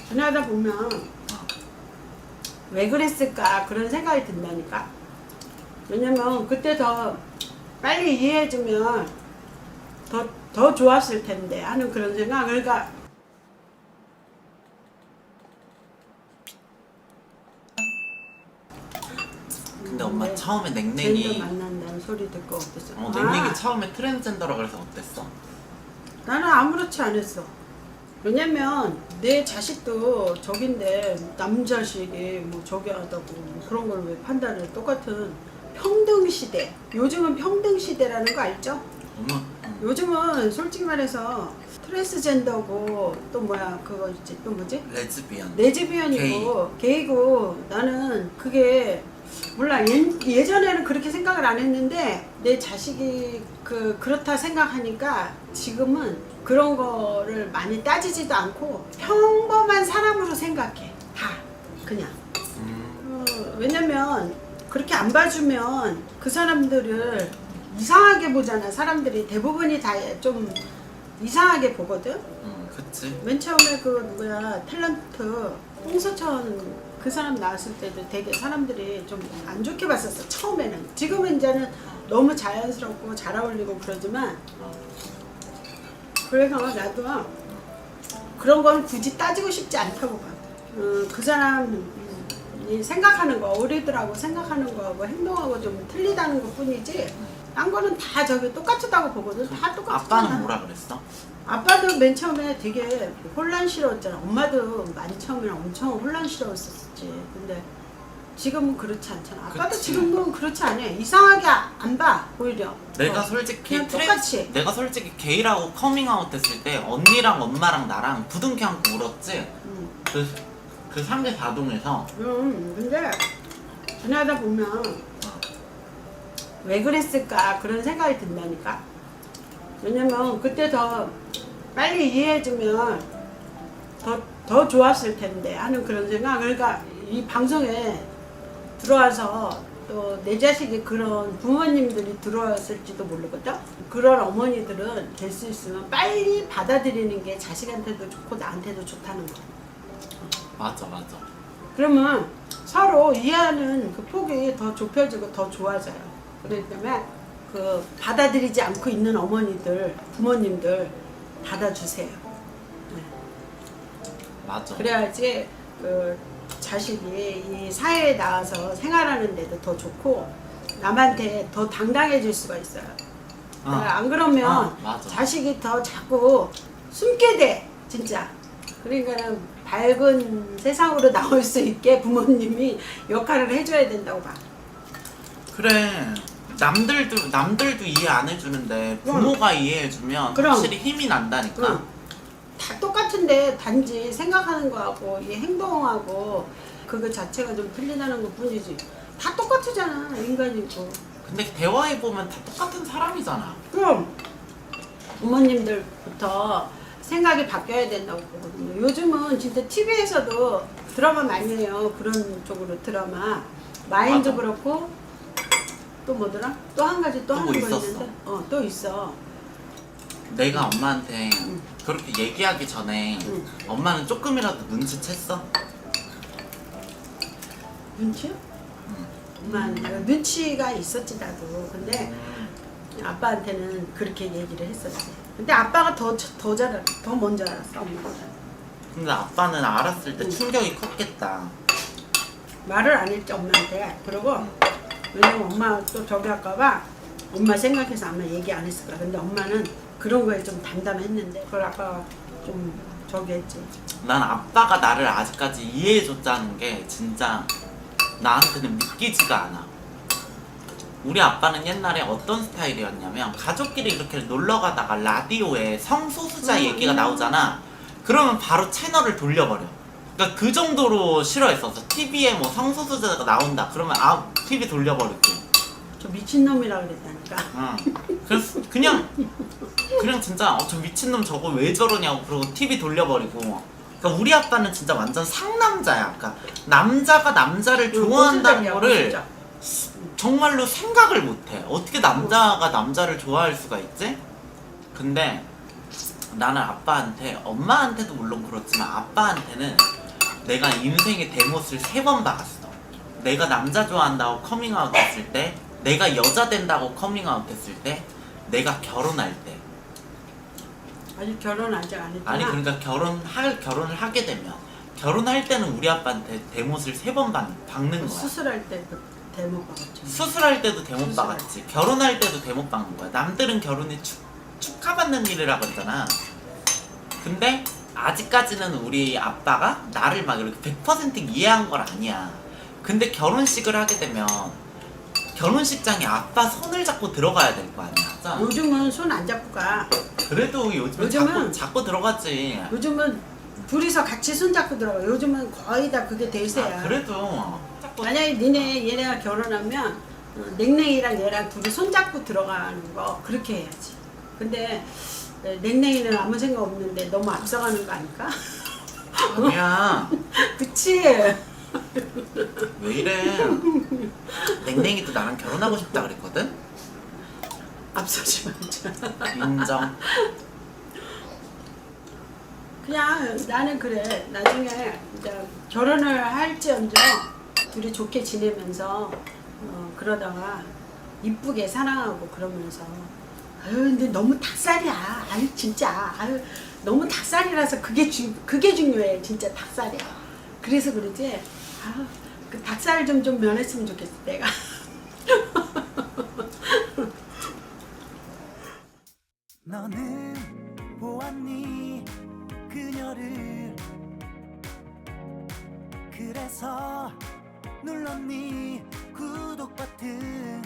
지나다 보면 왜 그랬을까 그런 생각이 든다니까. 왜냐면 그때 더 빨리 이해해주면 더 좋았을 텐데 하는 그런 생각. 그러니까 근데 엄마 처음에 젠더 냉랭이 만난다는 소리 듣고 어땠어? 냉랭이 처음에 트랜스젠더라 그래서 어땠어? 나는 아무렇지 않았어. 왜냐면 내 자식도 저긴데 남자식이 뭐 저기 하다고 뭐 그런 걸 왜 판단을. 똑같은 평등 시대. 요즘은 평등 시대라는 거 알죠? 엄마 요즘은 솔직히 말해서 트랜스젠더고 또 뭐야 그거 있지 또 뭐지? 레즈비언 레즈비언이고 게이고. 나는 그게 몰라. 예전에는 그렇게 생각을 안 했는데 내 자식이 그렇다 생각하니까 지금은 그런 거를 많이 따지지도 않고 평범한 사람으로 생각해. 다 그냥. 왜냐면 그렇게 안 봐주면 그 사람들을 이상하게 보잖아. 사람들이 대부분이 다 좀 이상하게 보거든. 그치. 맨 처음에 그 누구야 탤런트 홍서천 그 사람 나왔을 때도 되게 사람들이 좀 안 좋게 봤었어 처음에는. 지금은 이제는 너무 자연스럽고 잘 어울리고 그러지만, 그래서 나도 그런 건 굳이 따지고 싶지 않다고 봐. 그 사람이 생각하는 거, 어리더라고 생각하는 거하고 행동하고 좀 틀리다는 것 뿐이지 딴 거는 다 저기 똑같다고 보거든. 다 똑같잖아. 아빠는 뭐라 그랬어? 아빠도 맨 처음에 되게 혼란스러웠잖아. 엄마도 많이 처음에는 엄청 혼란스러웠었지. 근데 지금은 그렇지 않잖아. 아빠도 그치. 지금은 그렇지 않아. 이상하게 안 봐 오히려. 내가 솔직히 그냥 똑같이. 내가 솔직히 게이라고 커밍아웃 했을 때 언니랑 엄마랑 나랑 부둥켜 안고 울었지. 그 상계 다동에서. 근데 지나다 보면 왜 그랬을까 그런 생각이 든다니까. 왜냐면 그때 더 빨리 이해해주면 더 좋았을 텐데 하는 그런 생각. 그러니까 이 방송에 들어와서 또 내 자식이 그런 부모님들이 들어왔을지도 모르거든. 그런 어머니들은 될 수 있으면 빨리 받아들이는 게 자식한테도 좋고 나한테도 좋다는 거. 맞아. 그러면 서로 이해하는 그 폭이 더 좁혀지고 더 좋아져요. 그렇기 때문에 그 받아들이지 않고 있는 어머니들, 부모님들 받아주세요. 네. 맞아. 그래야지 그 자식이 이 사회에 나와서 생활하는 데도 더 좋고 남한테 더 당당해질 수가 있어요. 안 그러면 맞아. 자식이 더 자꾸 숨게 돼 진짜. 그러니까는 밝은 세상으로 나올 수 있게 부모님이 역할을 해줘야 된다고 봐. 그래. 남들도 이해 안 해주는데 부모가 이해해주면 그럼. 확실히 힘이 난다니까. 응. 다 똑같은데 단지 생각하는 거하고 이 행동하고 그거 자체가 좀 틀리다는 것 뿐이지. 다 똑같잖아 인간이고. 근데 대화해보면 다 똑같은 사람이잖아. 그럼 부모님들부터 생각이 바뀌어야 된다고 보거든요. 요즘은 진짜 TV에서도 드라마 많이 해요. 그런 쪽으로 드라마. 마인드 맞아. 그렇고 또 뭐더라? 또 한 가지 또 또 하는 뭐 거 있었어? 있는데 또 있어. 내가 엄마한테 그렇게 얘기하기 전에 엄마는 조금이라도 눈치챘어? 눈치? 엄마 눈치가 있었지 나도. 근데 아빠한테는 그렇게 얘기를 했었지. 근데 아빠가 더 먼저 알았어 엄마보다. 근데 아빠는 알았을 때 충격이 컸겠다. 말을 안 했지 엄마한테. 그러고 왜냐면 엄마 또 저기 할까봐 엄마 생각해서 아마 얘기 안 했을 거야. 근데 엄마는 그런 거에 좀 담담했는데 그걸 아빠가 좀 저기 했지. 난 아빠가 나를 아직까지 이해해줬다는 게 진짜 나한테는 믿기지가 않아. 우리 아빠는 옛날에 어떤 스타일이었냐면 가족끼리 이렇게 놀러가다가 라디오에 성소수자 얘기가 나오잖아. 그러면 바로 채널을 돌려버려. 그러니까 그 정도로 싫어했었어. TV에 뭐 성소수자가 나온다 그러면 TV 돌려버리고. 저 미친놈이라 그랬다니까. 그래서 그냥 진짜 저 미친놈 저거 왜 저러냐고 그러고 TV 돌려버리고. 그러니까 우리 아빠는 진짜 완전 상남자야. 그러니까 남자가 남자를 좋아한다는 거를 정말로 생각을 못해. 어떻게 남자가 남자를 좋아할 수가 있지? 근데 나는 아빠한테, 엄마한테도 물론 그렇지만 아빠한테는 내가 인생의 대못을 3번 박았어. 내가 남자 좋아한다고 커밍아웃 했을 때, 내가 여자 된다고 커밍아웃 했을 때, 내가 결혼할 때. 아직 결혼 아직 안 했잖아. 아니 그러니까 결혼을 하게 되면 결혼할 때는 우리 아빠한테 대못을 3번 박는 거야. 수술할 때도 대못 박았죠. 수술할 때도 대못 수술할 박았지. 결혼할 때도 대못 박는 거야. 남들은 결혼이 축하받는 일이라고 했잖아. 근데 아직까지는 우리 아빠가 나를 막 이렇게 100% 이해한 건 아니야. 근데 결혼식을 하게 되면 결혼식장에 아빠 손을 잡고 들어가야 될 거 아니야. 진짜? 요즘은 손 안 잡고 가. 그래도 요즘은 잡고 들어가지. 요즘은 둘이서 같이 손 잡고 들어가. 요즘은 거의 다 그게 대세야. 아, 그래도 만약에 얘네가 결혼하면 냉랭이랑 얘랑 둘이 손 잡고 들어가는 거 그렇게 해야지. 근데 냉랭이는 아무 생각 없는데 너무 앞서가는 거 아닐까? 아니야. 그치? 왜 이래? 냉랭이도 나랑 결혼하고 싶다 그랬거든? 앞서지 말자. 인정. 그냥 나는 그래. 나중에 이제 결혼을 할지언정 둘이 좋게 지내면서 그러다가 이쁘게 사랑하고 그러면서 아유 근데 너무 닭살이야. 아유 진짜 아유 너무 닭살이라서 그게 중요해. 진짜 닭살이야. 그래서 그러지. 아유 그 닭살 좀 면했으면 좋겠어 내가. 너는 보았니 그녀를 그래서 눌렀니 구독 버튼